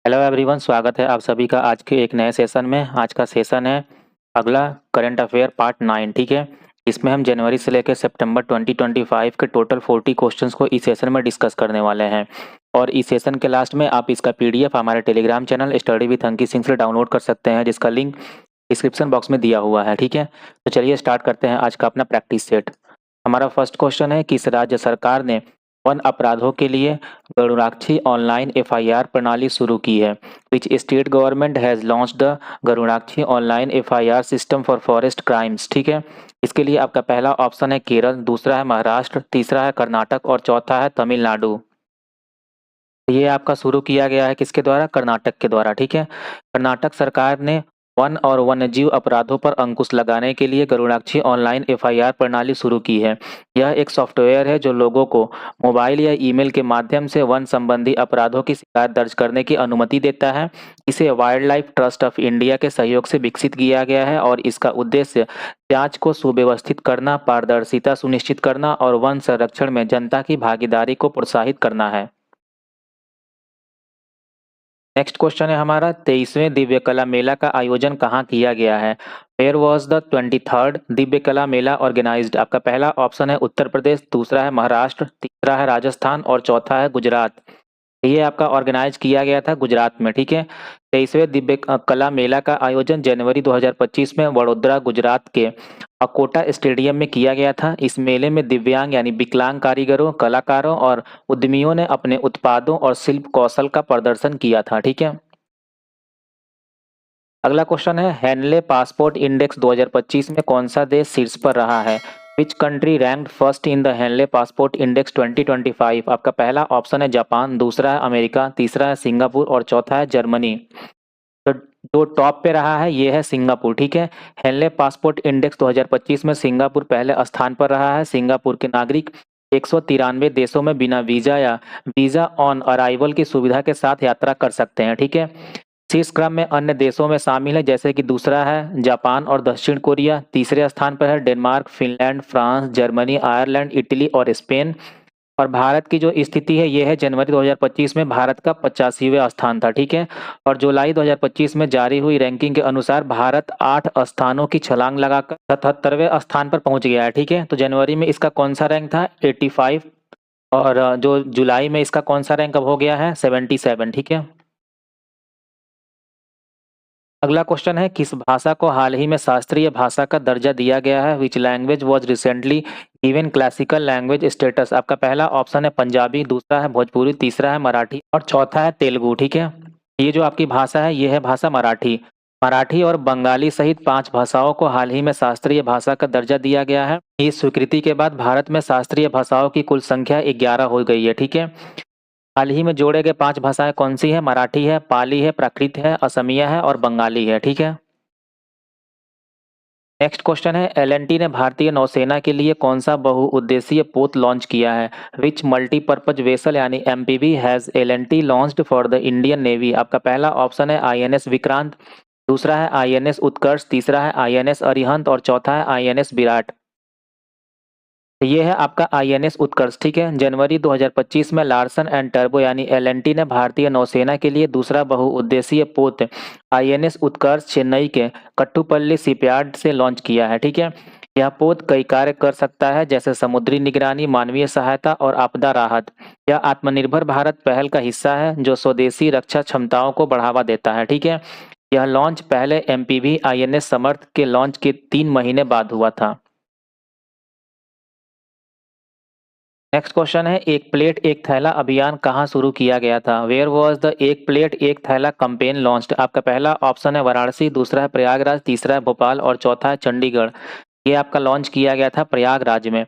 Hello everyone, स्वागत है आप सभी का आज के एक नए सेशन में। आज का सेशन है अगला करंट अफेयर पार्ट 9। ठीक है, इसमें हम जनवरी से लेकर सितंबर 2025 के टोटल 40 क्वेश्चंस को इस सेशन में डिस्कस करने वाले हैं। और इस सेशन के लास्ट में आप इसका पीडीएफ हमारे Telegram channel study with Ankit Singh से डाउनलोड कर सकते हैं, जिसका लिंक डिस्क्रिप्शन बॉक्स में दिया हुआ है। ठीक है, तो चलिए स्टार्ट करते हैं आज का अपना प्रैक्टिस सेट। हमारा फर्स्ट क्वेश्चन है, किस राज्य सरकार ने वन अपराधों के लिए गरुड़ाक्षी ऑनलाइन एफआईआर प्रणाली शुरू की है? Which state government has launched the Garudakshi online FIR system for forest crimes? ठीक है, इसके लिए आपका पहला ऑप्शन है केरल, दूसरा है महाराष्ट्र, तीसरा है कर्नाटक और चौथा है तमिलनाडु। ये आपका शुरू किया गया है किसके द्वारा? कर्नाटक के द्वारा। ठीक है, कर्नाटक सरकार ने वन और वन्यजीव अपराधों पर अंकुश लगाने के लिए गरुड़ाक्षी ऑनलाइन एफआईआर प्रणाली शुरू की है। यह एक सॉफ्टवेयर है जो लोगों को मोबाइल या ईमेल के माध्यम से वन संबंधी अपराधों की शिकायत दर्ज करने की अनुमति देता है। इसे wild life trust of India के सहयोग से विकसित किया गया है और इसका उद्देश्य जांच को सुव्यवस्थित करना, पारदर्शिता सुनिश्चित करना और वन संरक्षण में जनता की भागीदारी को प्रोत्साहित करना है। नेक्स्ट क्वेश्चन है हमारा, 23वें दिव्य कला मेला का आयोजन कहाँ किया गया है? Where was the 23rd Divya कला मेला ऑर्गेनाइज्ड? आपका पहला ऑप्शन है उत्तर प्रदेश, दूसरा है महाराष्ट्र, तीसरा है राजस्थान और चौथा है गुजरात। ये आपका ऑर्गेनाइज किया गया था गुजरात में। ठीक है, 23वें दिव्य कला मेला का आयोजन जनवरी 2025 में वडोदरा गुजरात के अकोटा स्टेडियम में किया गया था। इस मेले में दिव्यांग यानी विकलांग कारीगरों, कलाकारों और उद्यमियों ने अपने उत्पादों और शिल्प कौशल का प्रदर्शन किया था। ठीक है, अगला क्वेश्चन है, हेनले पासपोर्ट इंडेक्स 2025 में कौन सा देश शीर्ष पर रहा है? Which country ranked first in the Henley passport index 2025? आपका पहला ऑप्शन है जापान, दूसरा है अमेरिका, तीसरा है सिंगापुर और चौथा है जर्मनी। तो जो टॉप पे रहा है ये है सिंगापुर। ठीक है, हेनले पासपोर्ट इंडेक्स 2025 में सिंगापुर पहले स्थान पर रहा है। सिंगापुर के नागरिक 193 देशों में बिना वीजा या वीजा ऑन अराइवल की सुविधा के साथ यात्रा कर सकते हैं। ठीक है, शीर्ष क्रम में अन्य देशों में शामिल है, जैसे कि दूसरा है जापान और दक्षिण कोरिया, तीसरे स्थान पर है Denmark, Finland, France, Germany, Ireland, Italy और स्पेन। और भारत की जो स्थिति है ये है जनवरी 2025 में भारत का 85वां स्थान था। ठीक है, और जुलाई 2025 में जारी हुई रैंकिंग के अनुसार भारत 8 स्थानों की छलांग लगाकर 77वें स्थान पर पहुंच गया है। ठीक है, तो जनवरी में इसका कौन सा रैंक था? 85। और जो जुलाई में इसका कौन सा रैंक अब हो गया है? 77। ठीक है, अगला क्वेश्चन है, किस भाषा को हाल ही में शास्त्रीय भाषा का दर्जा दिया गया है? Which language was recently given classical language status? आपका पहला ऑप्शन है पंजाबी, दूसरा है भोजपुरी, तीसरा है मराठी और चौथा है तेलुगु। ठीक है, ये जो आपकी भाषा है ये है भाषा मराठी। मराठी और बंगाली सहित 5 भाषाओं को हाल ही में शास्त्रीय भाषा का दर्जा दिया गया है। इस स्वीकृति के बाद भारत में शास्त्रीय भाषाओं की कुल संख्या 11 हो गई है। ठीक है, हाल ही में जोड़े गए 5 भाषाएं कौन सी है? मराठी है, पाली है, प्राकृत है, असमिया है और बंगाली है। ठीक है, नेक्स्ट क्वेश्चन है, एल&टी ने भारतीय नौसेना के लिए कौन सा बहुउद्देशीय पोत लॉन्च किया है? विच मल्टीपर्पज वेसल यानी MPV has L&T launched for the Indian navy? आपका पहला ऑप्शन है आईएनएस विक्रांत, दूसरा है आईएनएस उत्कर्ष, तीसरा है आईएनएस अरिहंत और चौथा है आईएनएस विराट। ये है आपका आईएनएस उत्कर्ष। ठीक है, जनवरी 2025 में लार्सन एंड टर्बो यानी एल&टी ने भारतीय नौसेना के लिए दूसरा बहुउद्देशीय पोत आईएनएस उत्कर्ष चेन्नई के कट्टुपल्ली शिपयार्ड से लॉन्च किया है। ठीक है, यह पोत कई कार्य कर सकता है, जैसे समुद्री निगरानी, मानवीय सहायता और आपदा राहत। यह आत्मनिर्भर भारत पहल का हिस्सा है जो स्वदेशी रक्षा क्षमताओं को बढ़ावा देता है। ठीक है, यह लॉन्च पहले एमपीवी आईएनएस समर्थ के लॉन्च के 3 महीने बाद हुआ था। नेक्स्ट क्वेश्चन है, एक प्लेट एक थैला अभियान कहाँ शुरू किया गया था? वेयर वॉज द एक प्लेट एक थैला कैंपेन लॉन्च्ड? आपका पहला ऑप्शन है वाराणसी, दूसरा है प्रयागराज, तीसरा है भोपाल और चौथा है चंडीगढ़। ये आपका लॉन्च किया गया था प्रयागराज में।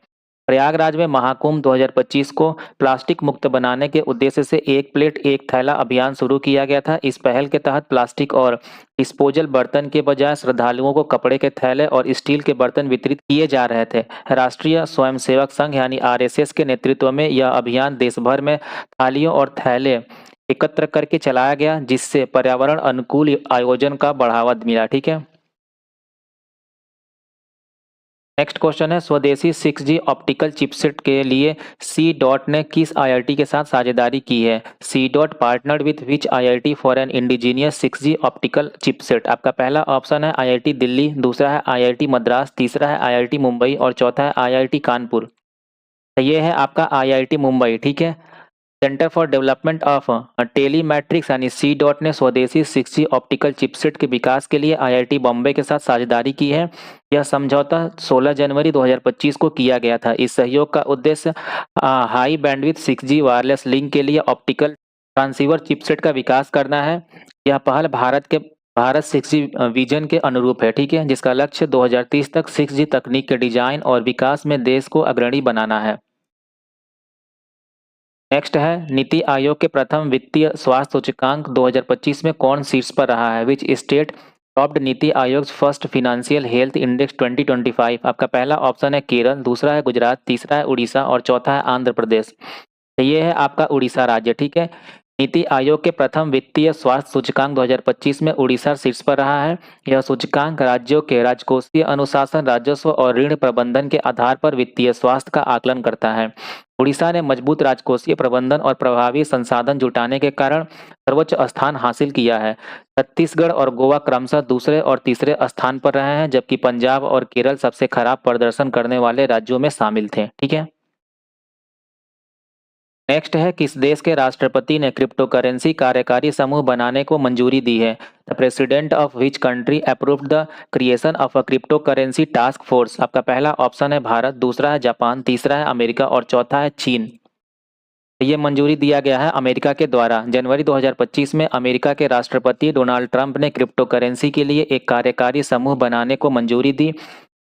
प्रयागराज में महाकुंभ 2025 को प्लास्टिक मुक्त बनाने के उद्देश्य से एक प्लेट एक थैला अभियान शुरू किया गया था। इस पहल के तहत प्लास्टिक और डिस्पोजल बर्तन के बजाय श्रद्धालुओं को कपड़े के थैले और स्टील के बर्तन वितरित किए जा रहे थे। राष्ट्रीय स्वयंसेवक संघ यानी आरएसएस के नेतृत्व में यह अभियान देश भर में थालियों और थैले एकत्र करके चलाया गया, जिससे पर्यावरण अनुकूल आयोजन का बढ़ावा मिला। ठीक है, नेक्स्ट क्वेश्चन है स्वदेशी 6G ऑप्टिकल चिपसेट के लिए सी डॉट ने किस आईआईटी के साथ साझेदारी की है? C DOT partnered with which IIT for an indigenous 6G optical chipset? आपका पहला ऑप्शन है आईआईटी दिल्ली, दूसरा है आईआईटी मद्रास, तीसरा है आईआईटी मुंबई और चौथा है आईआईटी कानपुर। तो ये है आपका आईआईटी मुंबई, ठीक है। सेंटर फॉर डेवलपमेंट ऑफ टेलीमैट्रिक्स यानी सी डॉट ने स्वदेशी 6G ऑप्टिकल चिपसेट के विकास के लिए आईआईटी बॉम्बे के साथ साझेदारी की है। यह समझौता 16 जनवरी 2025 को किया गया था। इस सहयोग का उद्देश्य high bandwidth 6G wireless link के लिए ऑप्टिकल ट्रांसीवर चिपसेट का विकास करना है। यह पहल भारत 6G विजन के अनुरूप है, ठीक है, जिसका लक्ष्य 2030 तक 6G तकनीक के डिजाइन और विकास में देश को अग्रणी बनाना है। नेक्स्ट है नीति आयोग के प्रथम वित्तीय स्वास्थ्य सूचकांक 2025 में कौन शीर्ष पर रहा है? Which state topped NITI Aayog first financial health index 2025? आपका पहला ऑप्शन है केरल, दूसरा है गुजरात, तीसरा है उड़ीसा और चौथा है आंध्र प्रदेश। तो ये है आपका उड़ीसा राज्य, ठीक है। नीति आयोग के प्रथम वित्तीय स्वास्थ्य सूचकांक 2025 में उड़ीसा शीर्ष पर रहा है। यह सूचकांक राज्यों के राजकोषीय अनुशासन, राजस्व और ऋण प्रबंधन के आधार पर वित्तीय स्वास्थ्य का आकलन करता है। उड़ीसा ने मजबूत राजकोषीय प्रबंधन और प्रभावी संसाधन जुटाने के कारण सर्वोच्च स्थान हासिल किया है। छत्तीसगढ़ और गोवा क्रमशः दूसरे और तीसरे स्थान पर रहे हैं, जबकि पंजाब और केरल सबसे खराब प्रदर्शन करने वाले राज्यों में शामिल थे, ठीक है। नेक्स्ट है किस देश के राष्ट्रपति ने क्रिप्टो करेंसी कार्यकारी समूह बनाने को मंजूरी दी है? The president of which country approved the creation of a crypto currency task force? आपका पहला ऑप्शन है भारत, दूसरा है जापान, तीसरा है अमेरिका और चौथा है चीन। ये मंजूरी दिया गया है अमेरिका के द्वारा। जनवरी 2025 में अमेरिका के राष्ट्रपति डोनाल्ड ट्रंप ने क्रिप्टो करेंसी के लिए एक कार्यकारी समूह बनाने को मंजूरी दी।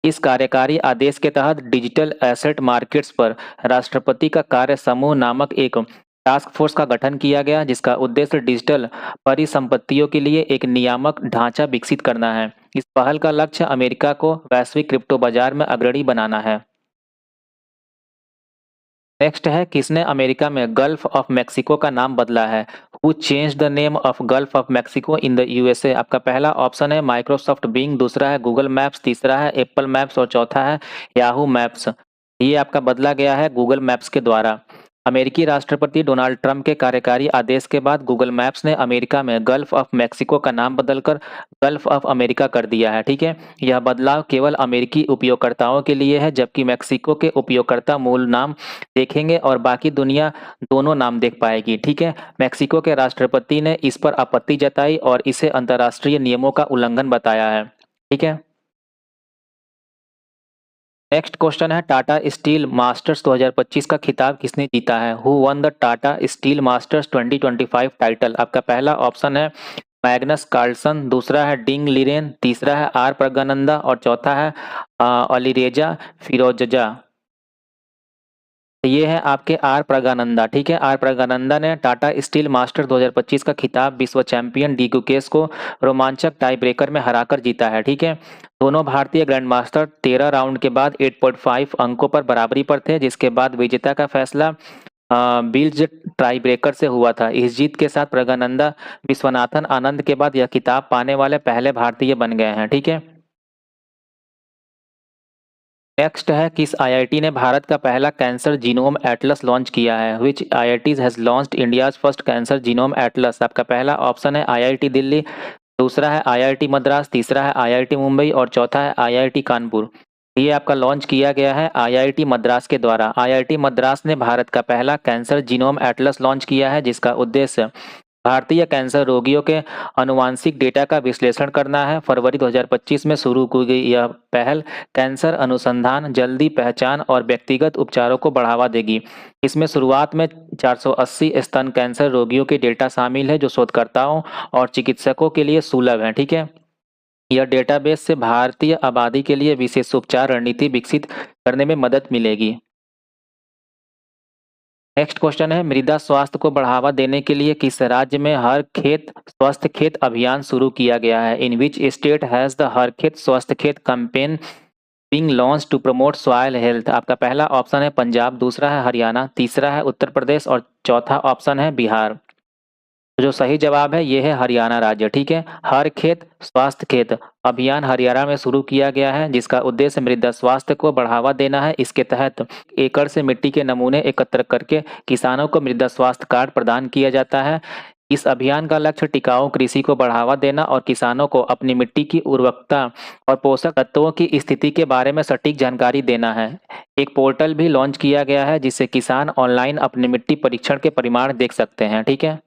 इस कार्यकारी आदेश के तहत डिजिटल एसेट मार्केट्स पर राष्ट्रपति का कार्य समूह नामक एक टास्क फोर्स का गठन किया गया, जिसका उद्देश्य डिजिटल परिसंपत्तियों के लिए एक नियामक ढांचा विकसित करना है। इस पहल का लक्ष्य अमेरिका को वैश्विक क्रिप्टो बाजार में अग्रणी बनाना है। नेक्स्ट है किसने अमेरिका में गल्फ ऑफ मैक्सिको का नाम बदला है? Who change the name of gulf of Mexico in the USA? आपका पहला ऑप्शन है माइक्रोसॉफ्ट बिंग, दूसरा है गूगल मैप्स, तीसरा है एप्पल मैप्स और चौथा है याहू मैप्स। ये आपका बदला गया है गूगल मैप्स के द्वारा। अमेरिकी राष्ट्रपति डोनाल्ड ट्रंप के कार्यकारी आदेश के बाद गूगल मैप्स ने अमेरिका में गल्फ ऑफ मैक्सिको का नाम बदलकर गल्फ ऑफ अमेरिका कर दिया है, ठीक है। यह बदलाव केवल अमेरिकी उपयोगकर्ताओं के लिए है, जबकि मैक्सिको के उपयोगकर्ता मूल नाम देखेंगे और बाकी दुनिया दोनों नाम देख पाएगी, ठीक है। मैक्सिको के राष्ट्रपति ने इस पर आपत्ति जताई और इसे अंतर्राष्ट्रीय नियमों का उल्लंघन बताया है, ठीक है। नेक्स्ट क्वेश्चन है टाटा स्टील मास्टर्स 2025 का खिताब किसने जीता है? Who one the Tata steel masters 2025 title? आपका पहला ऑप्शन है मैग्नस कार्लसन, दूसरा है डिंग लिरेन, तीसरा है आर प्रगनंदा और चौथा है अलीरेजा फिरोजजा। तो ये है आपके आर प्रगानंदा, ठीक है। आर प्रगानंदा ने टाटा स्टील मास्टर 2025 का खिताब विश्व चैंपियन डी गुकेश को रोमांचक टाई ब्रेकर में हराकर जीता है, ठीक है। दोनों भारतीय ग्रैंड मास्टर 13 राउंड के बाद 8.5 अंकों पर बराबरी पर थे, जिसके बाद विजेता का फैसला बिल्ज टाई ब्रेकर से हुआ था। इस जीत के साथ प्रगानंदा विश्वनाथन आनंद के बाद यह खिताब पाने वाले पहले भारतीय बन गए हैं, ठीक है। नेक्स्ट है किस आईआईटी ने भारत का पहला कैंसर जीनोम एटलस लॉन्च किया है? विच IIT has launched India's first cancer genome Atlas? आपका पहला ऑप्शन है आईआईटी दिल्ली, दूसरा है आईआईटी मद्रास, तीसरा है आईआईटी मुंबई और चौथा है आईआईटी कानपुर। ये आपका लॉन्च किया गया है आईआईटी मद्रास के द्वारा। आईआईटी मद्रास ने भारत का पहला कैंसर जीनोम एटलस लॉन्च किया है, जिसका उद्देश्य भारतीय कैंसर रोगियों के आनुवांशिक डेटा का विश्लेषण करना है। फरवरी 2025 में शुरू की गई यह पहल कैंसर अनुसंधान, जल्दी पहचान और व्यक्तिगत उपचारों को बढ़ावा देगी। इसमें शुरुआत में 480 स्तन कैंसर रोगियों के डेटा शामिल है, जो शोधकर्ताओं और चिकित्सकों के लिए सुलभ है, ठीक है। यह डेटाबेस से भारतीय आबादी के लिए विशेष उपचार रणनीति विकसित करने में मदद मिलेगी। नेक्स्ट क्वेश्चन है मृदा स्वास्थ्य को बढ़ावा देने के लिए किस राज्य में हर खेत स्वस्थ खेत अभियान शुरू किया गया है? In which state has the Har Khet Swasth Khet campaign being launched to promote soil health? आपका पहला ऑप्शन है पंजाब, दूसरा है हरियाणा, तीसरा है उत्तर प्रदेश और चौथा ऑप्शन है बिहार। तो जो सही जवाब है ये है हरियाणा राज्य, ठीक है। हर खेत स्वास्थ्य खेत अभियान हरियाणा में शुरू किया गया है, जिसका उद्देश्य मृदा स्वास्थ्य को बढ़ावा देना है। इसके तहत एकड़ से मिट्टी के नमूने एकत्र करके किसानों को मृदा स्वास्थ्य कार्ड प्रदान किया जाता है। इस अभियान का लक्ष्य टिकाऊ कृषि को बढ़ावा देना और किसानों को अपनी मिट्टी की उर्वरकता और पोषक तत्वों की स्थिति के बारे में सटीक जानकारी देना है। एक पोर्टल भी लॉन्च किया गया है जिससे किसान ऑनलाइन अपनी मिट्टी परीक्षण के परिमाण देख सकते हैं, ठीक है।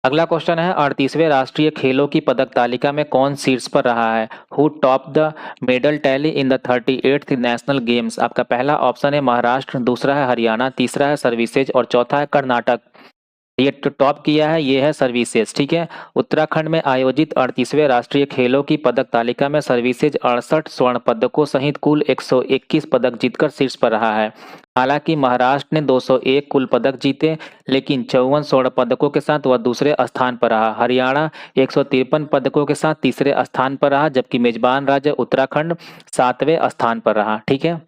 अगला क्वेश्चन है 38वें राष्ट्रीय खेलों की पदक तालिका में कौन शीर्ष पर रहा है? Who top the medal tally in the 38th national games? आपका पहला ऑप्शन है महाराष्ट्र, दूसरा है हरियाणा, तीसरा है सर्विसेज और चौथा है कर्नाटक। ये टॉप किया है, ये है सर्विसेज, ठीक है। उत्तराखंड में आयोजित 38वें राष्ट्रीय खेलों की पदक तालिका में सर्विसेज 68 स्वर्ण पदकों सहित कुल 121 पदक जीतकर शीर्ष पर रहा है। हालांकि महाराष्ट्र ने 201 कुल पदक जीते, लेकिन 54 स्वर्ण पदकों के साथ वह दूसरे स्थान पर रहा। हरियाणा 153 पदकों के साथ तीसरे स्थान पर रहा, जबकि मेजबान राज्य उत्तराखंड 7वें स्थान पर रहा, ठीक है।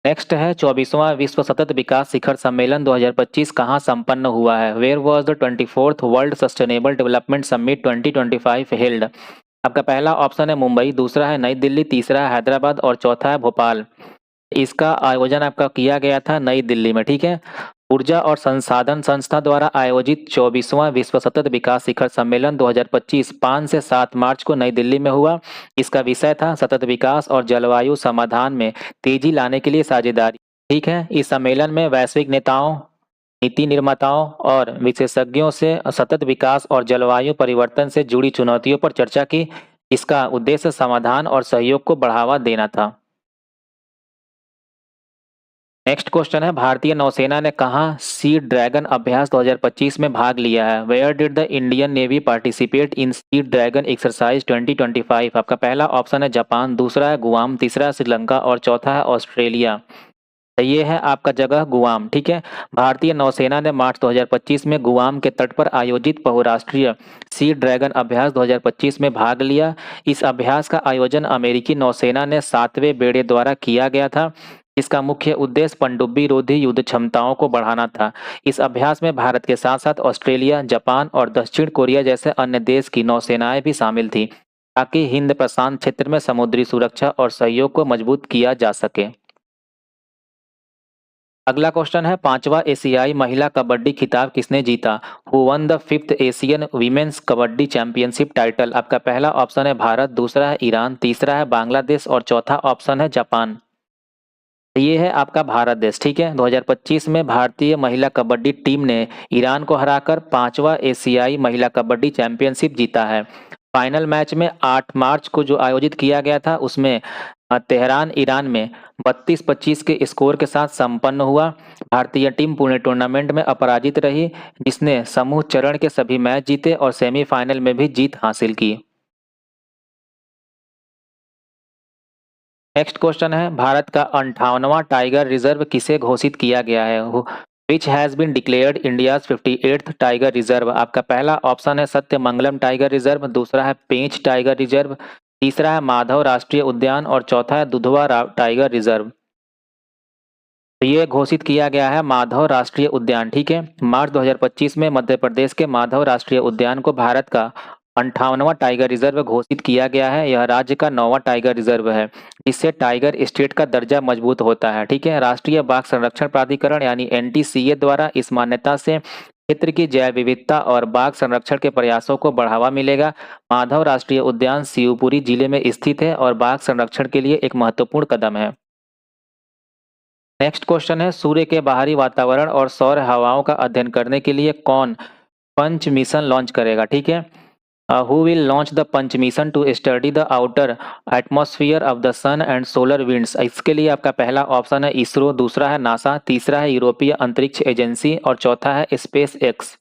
नेक्स्ट है 24वां विश्व सतत विकास शिखर सम्मेलन 2025 कहाँ संपन्न हुआ है? Where was the 24th World Sustainable Development Summit 2025 held? आपका पहला ऑप्शन है मुंबई, दूसरा है नई दिल्ली, तीसरा है हैदराबाद और चौथा है भोपाल। इसका आयोजन आपका किया गया था नई दिल्ली में, ठीक है। ऊर्जा और संसाधन संस्था द्वारा आयोजित 24वां विश्व सतत विकास शिखर सम्मेलन 2025 5 से 7 मार्च को नई दिल्ली में हुआ। इसका विषय था सतत विकास और जलवायु समाधान में तेजी लाने के लिए साझेदारी, ठीक है। इस सम्मेलन में वैश्विक नेताओं, नीति निर्माताओं और विशेषज्ञों से सतत विकास और जलवायु परिवर्तन से जुड़ी चुनौतियों पर चर्चा की। इसका उद्देश्य समाधान और सहयोग को बढ़ावा देना था। नेक्स्ट क्वेश्चन है भारतीय नौसेना ने कहाँ सी ड्रैगन अभ्यास 2025 में भाग लिया है? Where did the Indian Navy participate in Sea Dragon exercise 2025? आपका पहला ऑप्शन है जापान, दूसरा है गुआम, तीसरा है श्रीलंका और चौथा है ऑस्ट्रेलिया। ये है आपका जगह गुआम, ठीक है। भारतीय नौसेना ने मार्च 2025 में गुआम के तट पर आयोजित बहुराष्ट्रीय सी ड्रैगन अभ्यास 2025 में भाग लिया। इस अभ्यास का आयोजन अमेरिकी नौसेना ने 7वें बेड़े द्वारा किया गया था। इसका मुख्य उद्देश्य पनडुब्बी रोधी युद्ध क्षमताओं को बढ़ाना था। इस अभ्यास में भारत के साथ साथ ऑस्ट्रेलिया, जापान और दक्षिण कोरिया जैसे अन्य देश की नौसेनाएं भी शामिल थी, ताकि हिंद प्रशांत क्षेत्र में समुद्री सुरक्षा और सहयोग को मजबूत किया जा सके। अगला क्वेश्चन है 5वां एशियाई महिला कबड्डी खिताब किसने जीता? Who one the 5th Asian women's kabaddi championship title? आपका पहला ऑप्शन है भारत, दूसरा है ईरान, तीसरा है बांग्लादेश और चौथा ऑप्शन है जापान। ये है आपका भारत देश, ठीक है। 2025 में भारतीय महिला कबड्डी टीम ने ईरान को हराकर 5वां एशियाई महिला कबड्डी चैंपियनशिप जीता है। फाइनल मैच में 8 मार्च को जो आयोजित किया गया था उसमें तेहरान ईरान में 32-25 के स्कोर के साथ संपन्न हुआ। भारतीय टीम पूरे टूर्नामेंट में अपराजित रही, जिसने समूह चरण के सभी मैच जीते और सेमीफाइनल में भी जीत हासिल की। नेक्स्ट क्वेश्चन है भारत का 58वां टाइगर रिजर्व किसे घोषित किया गया है? Which has been declared India's 58th tiger reserve? आपका पहला ऑप्शन है सत्यमंगलम टाइगर रिजर्व, दूसरा है पेंच टाइगर रिजर्व, तीसरा है माधव राष्ट्रीय उद्यान और चौथा है दुधवा टाइगर रिजर्व। तो ये घोषित किया गया है माधव राष्ट्रीय उद्यान, ठीक है। मार्च 2025 में मध्य प्रदेश के माधव राष्ट्रीय उद्यान को भारत का 58वां टाइगर रिजर्व घोषित किया गया है। यह राज्य का 9वां टाइगर रिजर्व है, जिससे टाइगर स्टेट का दर्जा मजबूत होता है, ठीक है। राष्ट्रीय बाघ संरक्षण प्राधिकरण यानी NTCA द्वारा इस मान्यता से क्षेत्र की जैव विविधता और बाघ संरक्षण के प्रयासों को बढ़ावा मिलेगा। माधव राष्ट्रीय उद्यान शिवपुरी जिले में स्थित है और बाघ संरक्षण के लिए एक महत्वपूर्ण कदम है। नेक्स्ट क्वेश्चन है सूर्य के बाहरी वातावरण और सौर हवाओं का अध्ययन करने के लिए कौन पंच मिशन लॉन्च करेगा, ठीक है। Who will launch the PUNCH mission to study the outer atmosphere of the sun and solar winds? इसके लिए आपका पहला ऑप्शन है इसरो, दूसरा है नासा, तीसरा है यूरोपीय अंतरिक्ष एजेंसी और चौथा है स्पेस एक्स।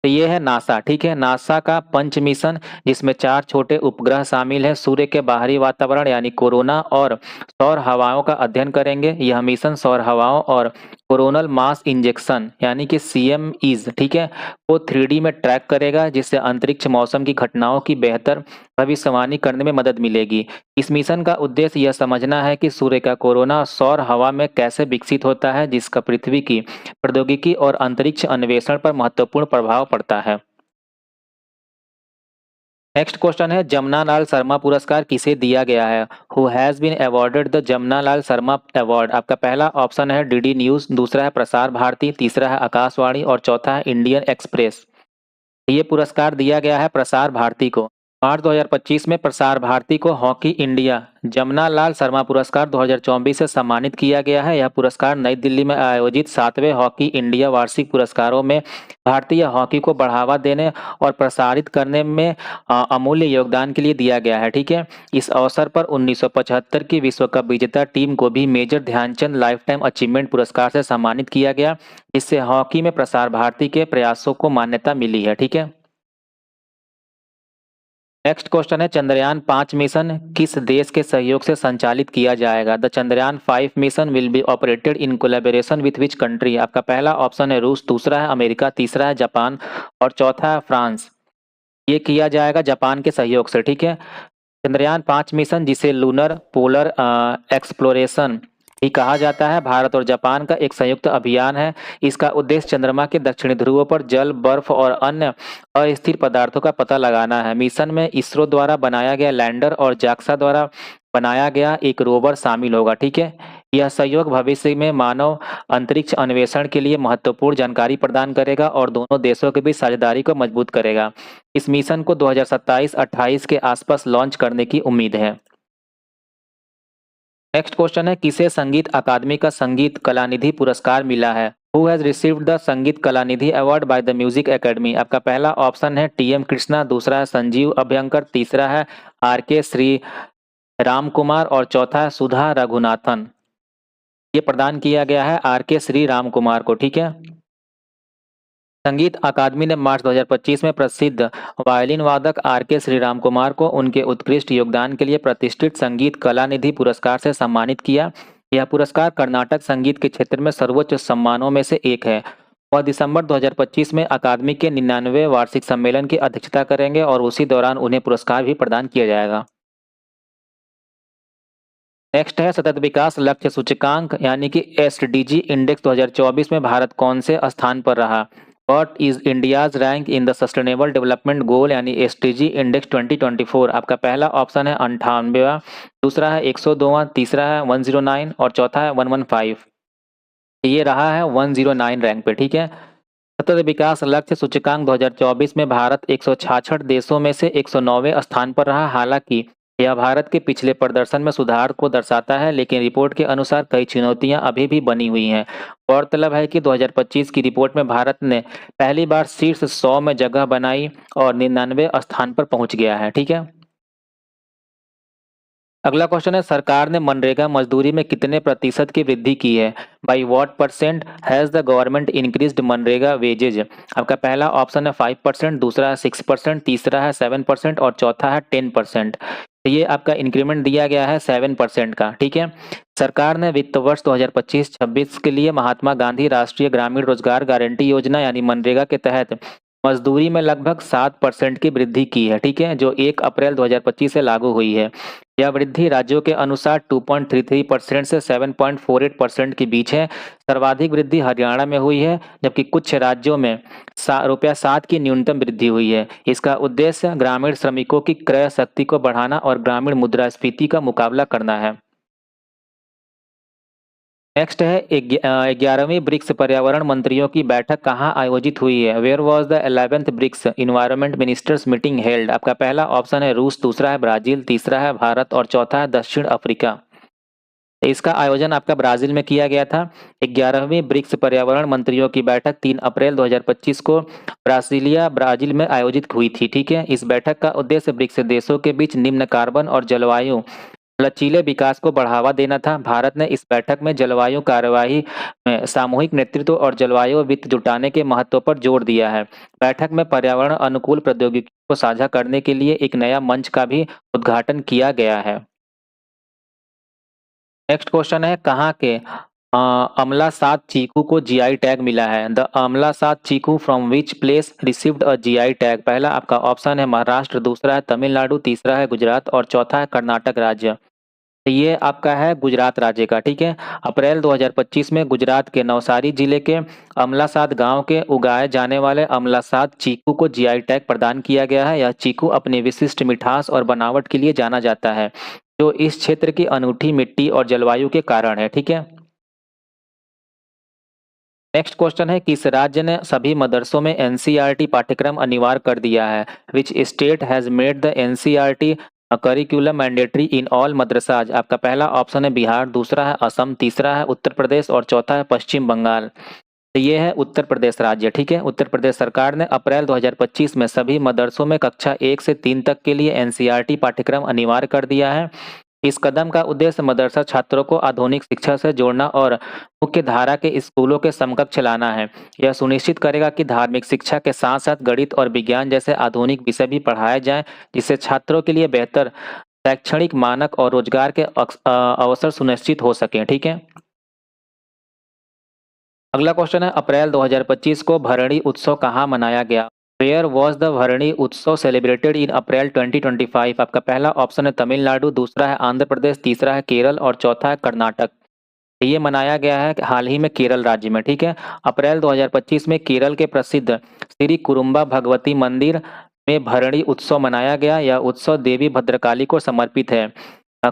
तो ये है नासा, ठीक है। नासा का पंच मिशन, जिसमें 4 छोटे उपग्रह शामिल हैं, सूर्य के बाहरी वातावरण यानी कोरोना और सौर हवाओं का अध्ययन करेंगे। यह मिशन सौर हवाओं और कोरोनल मास इंजेक्शन यानी कि CMEs, ठीक है, वो 3D में ट्रैक करेगा, जिससे अंतरिक्ष मौसम की घटनाओं की बेहतर भविष्यवाणी करने में मदद मिलेगी। इस मिशन का उद्देश्य यह समझना है कि सूर्य का कोरोना सौर हवा में कैसे विकसित होता है, जिसका पृथ्वी की प्रौद्योगिकी और अंतरिक्ष अन्वेषण पर महत्वपूर्ण प्रभाव पड़ता है। नेक्स्ट क्वेश्चन है, जमनालाल शर्मा पुरस्कार किसे दिया गया है? Who has been awarded the Jamnalal Sharma award? आपका पहला ऑप्शन है DD न्यूज, दूसरा है प्रसार भारती, तीसरा है आकाशवाणी और चौथा है इंडियन एक्सप्रेस। ये पुरस्कार दिया गया है प्रसार भारती को। मार्च 2025 में प्रसार भारती को हॉकी इंडिया जमनालाल शर्मा पुरस्कार 2024 से सम्मानित किया गया है। यह पुरस्कार नई दिल्ली में आयोजित 7वें हॉकी इंडिया वार्षिक पुरस्कारों में भारतीय हॉकी को बढ़ावा देने और प्रसारित करने में अमूल्य योगदान के लिए दिया गया है, ठीक है। इस अवसर पर 1975 की विश्व कप विजेता टीम को भी major Dhyan Chand lifetime achievement पुरस्कार से सम्मानित किया गया, जिससे हॉकी में प्रसार भारती के प्रयासों को मान्यता मिली है, ठीक है। नेक्स्ट क्वेश्चन है, चंद्रयान 5 मिशन किस देश के सहयोग से संचालित किया जाएगा? The Chandrayaan 5 mission will be operated in collaboration with which country? आपका पहला ऑप्शन है रूस, दूसरा है अमेरिका, तीसरा है जापान और चौथा है फ्रांस। ये किया जाएगा जापान के सहयोग से, ठीक है। चंद्रयान 5 मिशन, जिसे लूनर पोलर एक्सप्लोरेशन भी कहा जाता है, भारत और जापान का एक संयुक्त अभियान है। इसका उद्देश्य चंद्रमा के दक्षिणी ध्रुवों पर जल, बर्फ और अन्य अस्थिर पदार्थों का पता लगाना है। मिशन में इसरो द्वारा बनाया गया लैंडर और जाक्सा द्वारा बनाया गया एक रोवर शामिल होगा, ठीक है। यह सहयोग भविष्य में मानव अंतरिक्ष अन्वेषण के लिए महत्वपूर्ण जानकारी प्रदान करेगा और दोनों देशों के बीच साझेदारी को मजबूत करेगा। इस मिशन को 2027-28 के आसपास लॉन्च करने की उम्मीद है। नेक्स्ट क्वेश्चन है, किसे संगीत अकादमी का संगीत कलानिधि पुरस्कार मिला है? हु हैज रिसीव्ड द संगीत Kalanidhi award by the music academy? आपका पहला ऑप्शन है TM कृष्णा, दूसरा है संजीव अभ्यंकर, तीसरा है RK श्री राम कुमार और चौथा है सुधा रघुनाथन। ये प्रदान किया गया है RK श्री राम कुमार को, ठीक है। संगीत अकादमी ने मार्च 2025 में प्रसिद्ध वायलिन वादक RK श्रीराम कुमार को उनके उत्कृष्ट योगदान के लिए प्रतिष्ठित संगीत कलानिधि पुरस्कार से सम्मानित किया। यह पुरस्कार कर्नाटक संगीत के क्षेत्र में सर्वोच्च सम्मानों में से एक है। वह दिसंबर 2025 में अकादमी के 99वें वार्षिक सम्मेलन की अध्यक्षता करेंगे और उसी दौरान उन्हें पुरस्कार भी प्रदान किया जाएगा। नेक्स्ट है, सतत विकास लक्ष्य सूचकांक यानी कि SDG इंडेक्स 2024 में भारत कौन से स्थान पर रहा? What is India's rank in the sustainable development goal यानी SDG इंडेक्स 2024? आपका पहला ऑप्शन है 98वां, दूसरा है 102वां, तीसरा है 109 और चौथा है 115। ये रहा है 109 रैंक पे, ठीक है। सतत विकास लक्ष्य सूचकांक 2024 में भारत 166 देशों में से 109वें स्थान पर रहा। हालांकि यह भारत के पिछले प्रदर्शन में सुधार को दर्शाता है, लेकिन रिपोर्ट के अनुसार कई चुनौतियां अभी भी बनी हुई हैं। गौरतलब है कि 2025 की रिपोर्ट में भारत ने पहली बार शीर्ष 100 में जगह बनाई और 99वें स्थान पर पहुंच गया है, ठीक है। अगला क्वेश्चन है, सरकार ने मनरेगा मजदूरी में कितने प्रतिशत की वृद्धि की है? By what percent has the government increased मनरेगा वेजेज? आपका पहला ऑप्शन है 5%, दूसरा है 6%, तीसरा है 7% और चौथा है 10%। ये आपका इंक्रीमेंट दिया गया है 7% का, ठीक है। सरकार ने वित्त वर्ष 2025-26 के लिए महात्मा गांधी राष्ट्रीय ग्रामीण रोजगार गारंटी योजना यानी मनरेगा के तहत मजदूरी में लगभग 7% की वृद्धि की है, ठीक है, जो 1 अप्रैल 2025 से लागू हुई है। यह वृद्धि राज्यों के अनुसार 2.33% से 7.48% के बीच है। सर्वाधिक वृद्धि हरियाणा में हुई है, जबकि कुछ राज्यों में ₹7 की न्यूनतम वृद्धि हुई है। इसका उद्देश्य ग्रामीण श्रमिकों की क्रय शक्ति को बढ़ाना और ग्रामीण मुद्रास्फीति का मुकाबला करना है। नेक्स्ट है, 11वीं ब्रिक्स पर्यावरण मंत्रियों की बैठक कहाँ आयोजित हुई है? Where was the 11th BRICS environment ministers meeting held? आपका पहला ऑप्शन है रूस, दूसरा है ब्राजील, तीसरा है भारत और चौथा है दक्षिण अफ्रीका। इसका आयोजन आपका ब्राजील में किया गया था। 11वीं ब्रिक्स पर्यावरण मंत्रियों की बैठक 3 अप्रैल 2025 को ब्राजील में आयोजित हुई थी, ठीक है। इस बैठक का उद्देश्य ब्रिक्स देशों के बीच निम्न कार्बन और जलवायु लचीले विकास को बढ़ावा देना था। भारत ने इस बैठक में जलवायु कार्यवाही में सामूहिक नेतृत्व और जलवायु वित्त जुटाने के महत्व पर जोर दिया है। बैठक में पर्यावरण अनुकूल प्रौद्योगिकी को साझा करने के लिए एक नया मंच का भी उद्घाटन किया गया है। नेक्स्ट क्वेश्चन है, कहाँ के अमला सात चीकू को जीआई टैग मिला है? The Amalsad chikoo from which place received a GI tag? पहला आपका ऑप्शन है महाराष्ट्र, दूसरा है तमिलनाडु, तीसरा है गुजरात और चौथा है कर्नाटक राज्य। तो ये आपका है गुजरात राज्य का, ठीक है। अप्रैल 2025 में गुजरात के नवसारी जिले के अमलासाद गांव के उगाए जाने वाले अमलासाद चीकू को जीआई टैग प्रदान किया गया है। यह चीकू अपनी विशिष्ट मिठास और बनावट के लिए जाना जाता है, जो इस क्षेत्र की अनूठी मिट्टी और जलवायु के कारण है, ठीक है। नेक्स्ट क्वेश्चन है, किस राज्य ने सभी मदरसों में एनसीईआरटी पाठ्यक्रम अनिवार्य कर दिया है? Which state has made the NCERT curriculum mandatory in all madrasas? आपका पहला ऑप्शन है बिहार, दूसरा है असम, तीसरा है उत्तर प्रदेश और चौथा है पश्चिम बंगाल। तो ये है उत्तर प्रदेश राज्य, ठीक है। उत्तर प्रदेश सरकार ने अप्रैल 2025 में सभी मदरसों में कक्षा 1 से 3 तक के लिए एनसीईआरटी पाठ्यक्रम अनिवार्य कर दिया है। इस कदम का उद्देश्य मदरसा छात्रों को आधुनिक शिक्षा से जोड़ना और मुख्य धारा के स्कूलों के समकक्ष लाना है। यह सुनिश्चित करेगा कि धार्मिक शिक्षा के साथ साथ गणित और विज्ञान जैसे आधुनिक विषय भी पढ़ाए जाएं, जिससे छात्रों के लिए बेहतर शैक्षणिक मानक और रोजगार के अवसर सुनिश्चित हो सकें, ठीक है। अगला क्वेश्चन है, अप्रैल 2025 को भरणी उत्सव कहाँ मनाया गया? वेयर वॉज द भरणी उत्सव सेलिब्रेटेड इन अप्रैल 2025? आपका पहला ऑप्शन है तमिलनाडु, दूसरा है आंध्र प्रदेश, तीसरा है केरल और चौथा है कर्नाटक। ये मनाया गया है हाल ही में केरल राज्य में, ठीक है। अप्रैल 2025 में केरल के प्रसिद्ध श्री कुरुम्बा भगवती मंदिर में भरणी उत्सव मनाया गया। यह उत्सव देवी भद्रकाली को समर्पित है।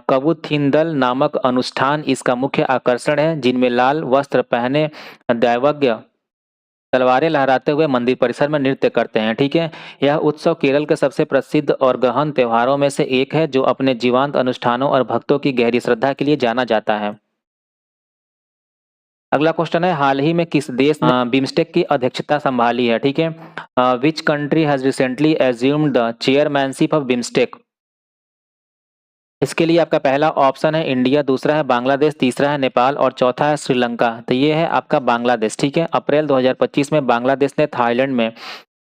कबूथिंदल नामक अनुष्ठान इसका मुख्य आकर्षण है, जिनमें लाल वस्त्र पहने दैवज्ञ तलवारें लहराते हुए मंदिर परिसर में नृत्य करते हैं, ठीक है। यह उत्सव केरल के सबसे प्रसिद्ध और गहन त्योहारों में से एक है, जो अपने जीवंत अनुष्ठानों और भक्तों की गहरी श्रद्धा के लिए जाना जाता है। अगला क्वेश्चन है, हाल ही में किस देश ने बिम्स्टेक की अध्यक्षता संभाली है? ठीक है। Which country has recently assumed the chairmanship of BIMSTEC? इसके लिए आपका पहला ऑप्शन है इंडिया, दूसरा है बांग्लादेश, तीसरा है नेपाल और चौथा है श्रीलंका। तो ये है आपका बांग्लादेश, ठीक है। अप्रैल 2025 में बांग्लादेश ने थाईलैंड में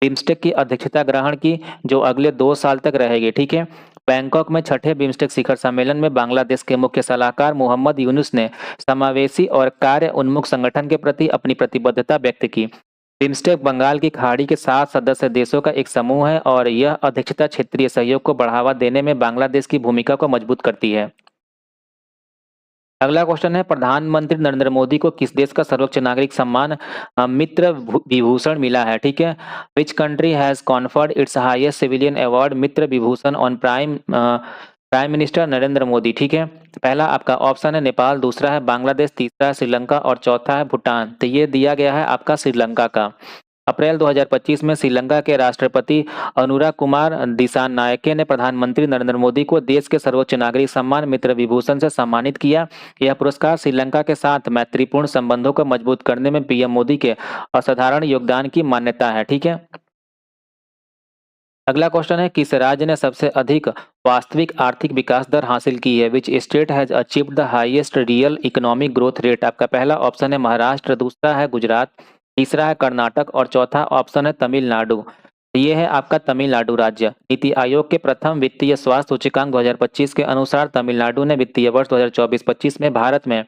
बिम्स्टेक की अध्यक्षता ग्रहण की, जो अगले 2 साल तक रहेगी, ठीक है। बैंकॉक में छठे बिम्स्टेक शिखर सम्मेलन में बांग्लादेश के मुख्य सलाहकार मोहम्मद यूनुस ने समावेशी और कार्य उन्मुख संगठन के प्रति अपनी प्रतिबद्धता व्यक्त की। बिम्स्टेक बंगाल की खाड़ी के 7 सदस्य देशों का एक समूह है और यह अध्यक्षता क्षेत्रीय सहयोग को बढ़ावा देने में बांग्लादेश की भूमिका को मजबूत करती है। अगला क्वेश्चन है, प्रधानमंत्री नरेंद्र मोदी को किस देश का सर्वोच्च नागरिक सम्मान मित्र विभूषण मिला है? ठीक है। Which country has conferred it's highest civilian award Mitra Vibhushan on prime minister Narendra Modi? ठीक है। पहला आपका ऑप्शन है नेपाल, दूसरा है बांग्लादेश, तीसरा है श्रीलंका और चौथा है भूटान। तो ये दिया गया है आपका श्रीलंका का। अप्रैल 2025 में श्रीलंका के राष्ट्रपति अनुरा कुमार दिसानायके ने प्रधानमंत्री नरेंद्र मोदी को देश के सर्वोच्च नागरिक सम्मान मित्र विभूषण से सम्मानित किया। यह पुरस्कार श्रीलंका के साथ मैत्रीपूर्ण संबंधों को मजबूत करने में पीएम मोदी के असाधारण योगदान की मान्यता है, ठीक है। अगला क्वेश्चन है, किस राज्य ने सबसे अधिक वास्तविक आर्थिक विकास दर हासिल की है? Which state has achieved the highest real economic growth rate? आपका पहला ऑप्शन है महाराष्ट्र, दूसरा है गुजरात, तीसरा है कर्नाटक और चौथा ऑप्शन है तमिलनाडु। ये है आपका तमिलनाडु राज्य। नीति आयोग के प्रथम वित्तीय स्वास्थ्य सूचकांक 2025 के अनुसार तमिलनाडु ने वित्तीय वर्ष 2024-25 में भारत में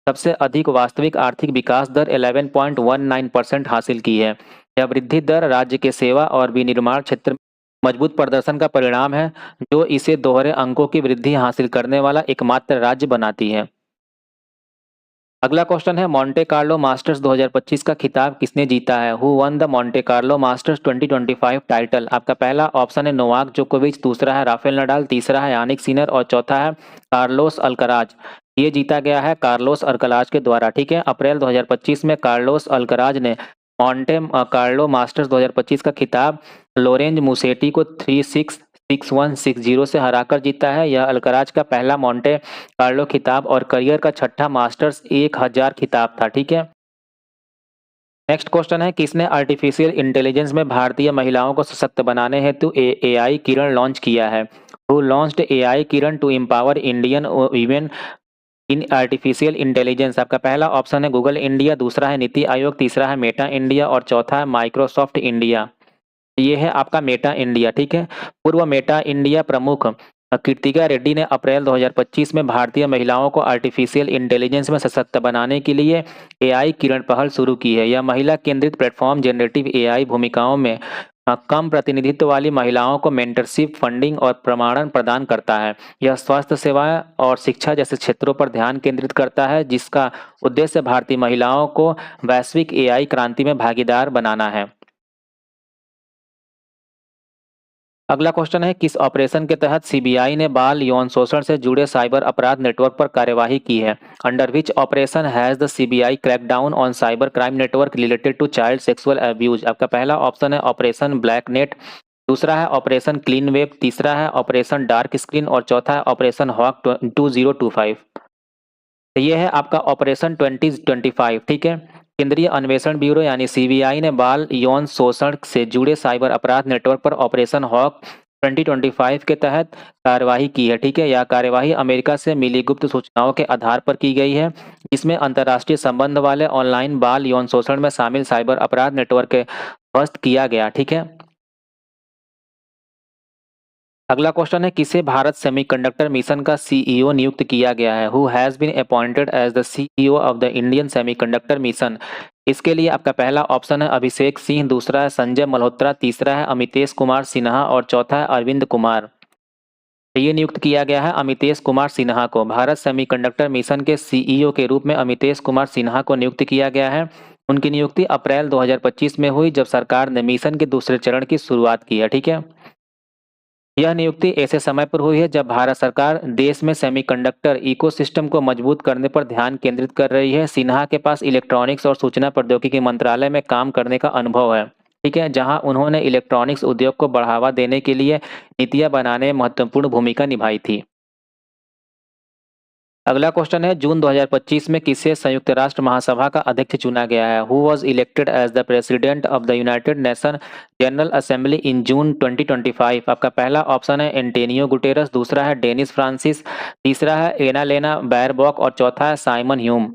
सबसे अधिक वास्तविक आर्थिक विकास दर 11.19% हासिल की है। यह वृद्धि दर राज्य के सेवा और विनिर्माण क्षेत्र में मजबूत प्रदर्शन का परिणाम है, जो इसे दोहरे अंकों की वृद्धि हासिल करने वाला एकमात्र राज्य बनाती है। अगला क्वेश्चन है, मोंटे कार्लो मास्टर्स 2025 का खिताब किसने जीता है? Who one the Monte Carlo masters 2025 title? आपका पहला ऑप्शन है नोवाक जोकोविच, दूसरा है राफेल नडाल, तीसरा है यानिक सिनर और चौथा है कार्लोस अल्कराज। ये जीता गया है कार्लोस अल्कराज के द्वारा, ठीक है। अप्रैल 2025 में कार्लोस अल्कराज ने मोंटे कार्लो मास्टर्स 2025 का खिताब लोरेंज मुसेटी को 3-6, 6-1, 6-0 से हराकर जीता है। यह अल्कराज का पहला मोंटे कार्लो खिताब और करियर का छठा मास्टर्स 1000 खिताब था, ठीक है। नेक्स्ट क्वेश्चन है, किसने आर्टिफिशियल इंटेलिजेंस में भारतीय महिलाओं को सशक्त बनाने हेतु एआई किरण लॉन्च किया है? Who launched AI Kiran to empower Indian women in artificial intelligence? आपका पहला ऑप्शन है गूगल इंडिया, दूसरा है नीति आयोग, तीसरा है मेटा इंडिया और चौथा है माइक्रोसॉफ्ट इंडिया। ये है आपका मेटा इंडिया, ठीक है। पूर्व मेटा इंडिया प्रमुख कृतिका रेड्डी ने अप्रैल 2025 में भारतीय महिलाओं को आर्टिफिशियल इंटेलिजेंस में सशक्त बनाने के लिए एआई किरण पहल शुरू की है। यह महिला केंद्रित प्लेटफॉर्म जनरेटिव एआई भूमिकाओं में कम प्रतिनिधित्व वाली महिलाओं को मेंटरशिप, फंडिंग और प्रमाणन प्रदान करता है। यह स्वास्थ्य सेवाएं और शिक्षा जैसे क्षेत्रों पर ध्यान केंद्रित करता है, जिसका उद्देश्य भारतीय महिलाओं को वैश्विक एआई क्रांति में भागीदार बनाना है। अगला क्वेश्चन है, किस ऑपरेशन के तहत सीबीआई ने बाल यौन शोषण से जुड़े साइबर अपराध नेटवर्क पर कार्यवाही की है? Under which operation has the CBI crackdown on cyber crime network related to child sexual abuse? आपका पहला ऑप्शन है ऑपरेशन ब्लैक नेट, दूसरा है ऑपरेशन क्लीन वेब, तीसरा है ऑपरेशन डार्क स्क्रीन और चौथा है ऑपरेशन हॉक 2025। तो ये है आपका ऑपरेशन 2025, ठीक है। केंद्रीय अन्वेषण ब्यूरो यानी सीबीआई ने बाल यौन शोषण से जुड़े साइबर अपराध नेटवर्क पर ऑपरेशन हॉक 2025 के तहत कार्यवाही की है, ठीक है। यह कार्यवाही अमेरिका से मिली गुप्त सूचनाओं के आधार पर की गई है, जिसमें अंतर्राष्ट्रीय संबंध वाले ऑनलाइन बाल यौन शोषण में शामिल साइबर अपराध नेटवर्क के ध्वस्त किया गया, ठीक है। अगला क्वेश्चन है, किसे भारत सेमीकंडक्टर मिशन का सीईओ नियुक्त किया गया है? Who has been appointed as the CEO of the Indian semiconductor mission? इसके लिए आपका पहला ऑप्शन है अभिषेक सिंह, दूसरा है संजय मल्होत्रा, तीसरा है अमितेश कुमार सिन्हा और चौथा है अरविंद कुमार। ये नियुक्त किया गया है अमितेश कुमार सिन्हा को। भारत सेमीकंडक्टर मिशन के सीईओ के रूप में अमितेश कुमार सिन्हा को नियुक्त किया गया है। उनकी नियुक्ति अप्रैल 2025 में हुई, जब सरकार ने मिशन के दूसरे चरण की शुरुआत की है, ठीक है। यह नियुक्ति ऐसे समय पर हुई है जब भारत सरकार देश में सेमीकंडक्टर इकोसिस्टम को मजबूत करने पर ध्यान केंद्रित कर रही है। सिन्हा के पास इलेक्ट्रॉनिक्स और सूचना प्रौद्योगिकी मंत्रालय में काम करने का अनुभव है, ठीक है, जहां उन्होंने इलेक्ट्रॉनिक्स उद्योग को बढ़ावा देने के लिए नीतियां बनाने में महत्वपूर्ण भूमिका निभाई थी। अगला क्वेश्चन है, जून 2025 में किसे संयुक्त राष्ट्र महासभा का अध्यक्ष चुना गया है? Who was elected as the president of the United Nation General Assembly in June 2025? आपका पहला ऑप्शन है एंटोनियो गुटेरस, दूसरा है डेनिस फ्रांसिस, तीसरा है एनालेना बैरबॉक और चौथा है साइमन ह्यूम।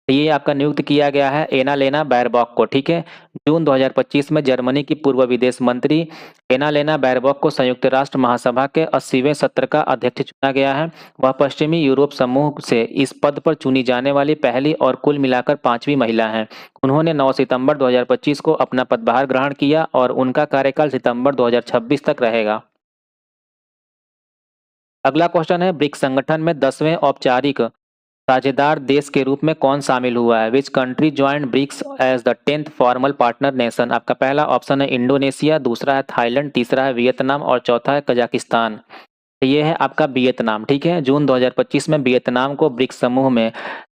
ये आपका नियुक्त किया गया है एनालेना बैरबॉक को, ठीक है। जून 2025 में जर्मनी की पूर्व विदेश मंत्री एनालेना बैरबॉक को संयुक्त राष्ट्र महासभा के 80वें सत्र का अध्यक्ष चुना गया है। वह पश्चिमी यूरोप समूह से इस पद पर चुनी जाने वाली पहली और कुल मिलाकर 5वीं महिला हैं। उन्होंने 9 सितंबर 2025 को अपना पदभार ग्रहण किया और उनका कार्यकाल सितंबर 2026 तक रहेगा। अगला क्वेश्चन है, ब्रिक्स संगठन में 10वें औपचारिक साझेदार देश के रूप में कौन शामिल हुआ है? Which country joint BRICS as the 10th formal partner nation? आपका पहला ऑप्शन है इंडोनेशिया, दूसरा है थाईलैंड, तीसरा है वियतनाम और चौथा है कजाकिस्तान। तो ये है आपका वियतनाम, ठीक है। जून 2025 में वियतनाम को ब्रिक्स समूह में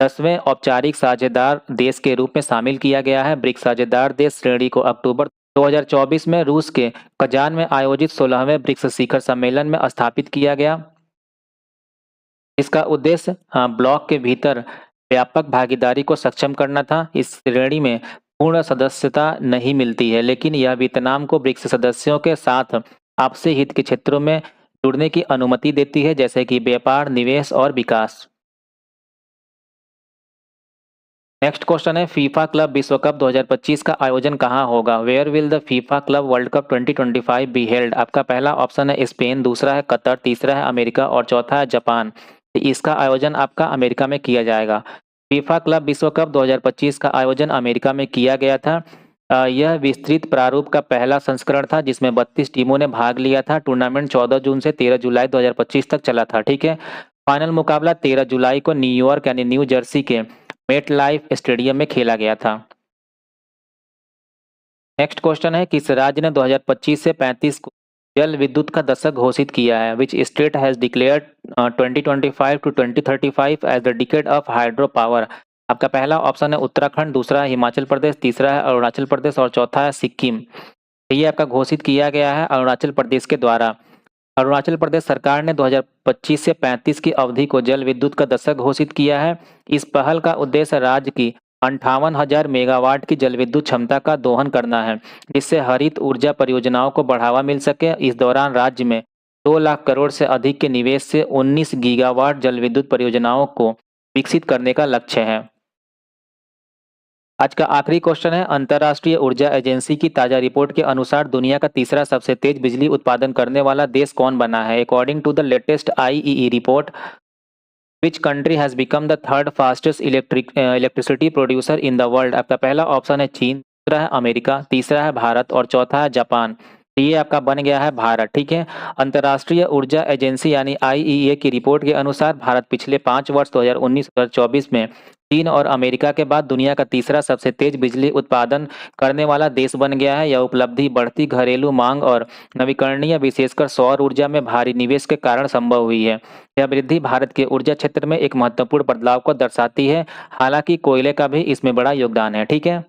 10वें औपचारिक साझेदार देश के रूप में शामिल किया गया है। ब्रिक्स साझेदार देश श्रेणी को अक्टूबर 2024 में रूस के कजान में आयोजित 16वें ब्रिक्स शिखर सम्मेलन में स्थापित किया गया। इसका उद्देश्य ब्लॉक के भीतर व्यापक भागीदारी को सक्षम करना था। इस श्रेणी में पूर्ण सदस्यता नहीं मिलती है, लेकिन यह वियतनाम को ब्रिक्स सदस्यों के साथ आपसी हित के क्षेत्रों में जुड़ने की अनुमति देती है, जैसे कि व्यापार, निवेश और विकास। नेक्स्ट क्वेश्चन है, फीफा क्लब विश्व कप 2025 का आयोजन कहाँ होगा? Where will the FIFA club world cup 2025 be held? आपका पहला ऑप्शन है स्पेन, दूसरा है कतर, तीसरा है अमेरिका और चौथा है जापान। इसका आयोजन आपका अमेरिका में किया जाएगा। फीफा क्लब विश्व कप 2025 का आयोजन अमेरिका में किया गया था। यह विस्तृत प्रारूप का पहला संस्करण था, जिसमें 32 टीमों ने भाग लिया था। टूर्नामेंट 14 जून से 13 जुलाई 2025 तक चला था, ठीक है। फाइनल मुकाबला 13 जुलाई को न्यूयॉर्क यानी न्यू जर्सी के मेट लाइफ स्टेडियम में खेला गया था। नेक्स्ट क्वेश्चन है, किस राज्य ने 2025 से 35 को जल विद्युत का दशक घोषित किया है? Which state has declared 2025 to 2035 as the decade of hydropower? आपका पहला ऑप्शन है उत्तराखंड, दूसरा है हिमाचल प्रदेश, तीसरा है अरुणाचल प्रदेश और चौथा है सिक्किम। ये आपका घोषित किया गया है अरुणाचल प्रदेश के द्वारा। अरुणाचल प्रदेश सरकार ने 2025 से 35 की अवधि को जल विद्युत का दशक घोषित किया है। इस पहल का उद्देश्य राज्य की 58,000 मेगावाट की जल विद्युत क्षमता का दोहन करना है, जिससे हरित ऊर्जा परियोजनाओं को बढ़ावा मिल सके। इस दौरान राज्य में 2 लाख करोड़ से अधिक के निवेश से 19 गीगावाट जल विद्युत परियोजनाओं को विकसित करने का लक्ष्य है। आज का आखिरी क्वेश्चन है, अंतर्राष्ट्रीय ऊर्जा एजेंसी की ताजा रिपोर्ट के अनुसार दुनिया का तीसरा सबसे तेज बिजली उत्पादन करने वाला देश कौन बना है? According to the latest IEEE report, which country has become the third fastest electricity producer in the world? आपका पहला ऑप्शन है चीन, दूसरा है अमेरिका, तीसरा है भारत और चौथा है जापान। तो ये आपका बन गया है भारत, ठीक है। अंतर्राष्ट्रीय ऊर्जा एजेंसी यानी आईईए की रिपोर्ट के अनुसार भारत पिछले 5 वर्ष 2019-2024 में चीन और अमेरिका के बाद दुनिया का तीसरा सबसे तेज बिजली उत्पादन करने वाला देश बन गया है। यह उपलब्धि बढ़ती घरेलू मांग और नवीकरणीय विशेषकर सौर ऊर्जा में भारी निवेश के कारण संभव हुई है। यह वृद्धि भारत के ऊर्जा क्षेत्र में एक महत्वपूर्ण बदलाव को दर्शाती है, हालांकि कोयले का भी इसमें बड़ा योगदान है, ठीक है।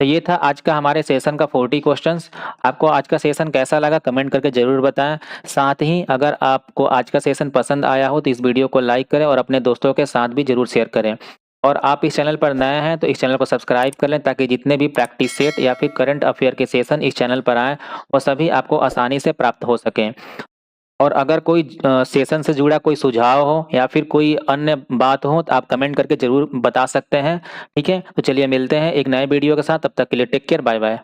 तो ये था आज का हमारे सेशन का 40 क्वेश्चंस। आपको आज का सेशन कैसा लगा कमेंट करके ज़रूर बताएं। साथ ही अगर आपको आज का सेशन पसंद आया हो तो इस वीडियो को लाइक करें और अपने दोस्तों के साथ भी ज़रूर शेयर करें। और आप इस चैनल पर नए हैं तो इस चैनल को सब्सक्राइब कर लें, ताकि जितने भी प्रैक्टिस सेट या फिर करंट अफेयर के सेशन इस चैनल पर आएँ वो सभी आपको आसानी से प्राप्त हो सकें। और अगर कोई सेशन से जुड़ा कोई सुझाव हो या फिर कोई अन्य बात हो तो आप कमेंट करके ज़रूर बता सकते हैं, ठीक है। तो चलिए मिलते हैं एक नए वीडियो के साथ, तब तक के लिए टेक केयर, बाय बाय।